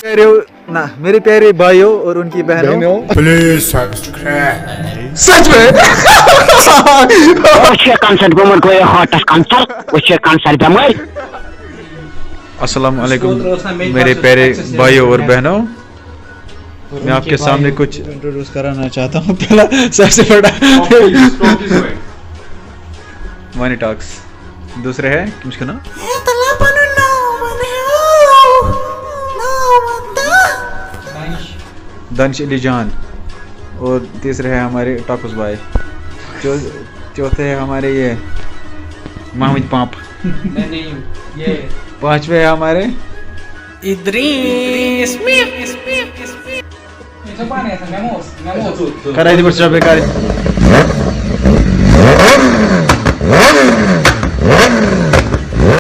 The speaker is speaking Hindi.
मेरे प्यारे भाइयों और उनकी बहनों, प्लीज सब्सक्राइब। सच में अस्सलाम वालेकुम मेरे प्यारे भाइयों और बहनों, मैं आपके सामने कुछ इंट्रोड्यूस कराना चाहता हूँ। पहला सबसे बड़ा मनी टॉक्स, दूसरे है मुझको ना दानिश अली जान, और तीसरे है हमारे टाकुस भाई, चौथे है हमारे ये महमूद पाप, पांचवे है हमारे इद्रीस कराई बच्चा बेकार।